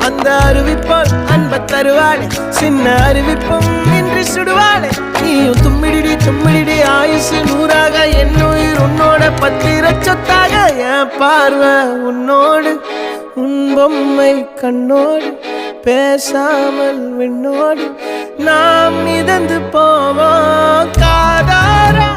அந்த அறிவிப்போல் அன்ப தருவாளே சின்ன அறிவிப்பும் இன்று சுடுவாளே நீயும் தும்மிடி ஆயுசு 100ஆக என் உயிர் உன்னோட பத்திர சொத்தாக என் பார்வை உன்னோடு உன் பொம்மை கண்ணோடு பேசாமல் விண்ணோடு நாம் மிதந்து போவோம் காதாரா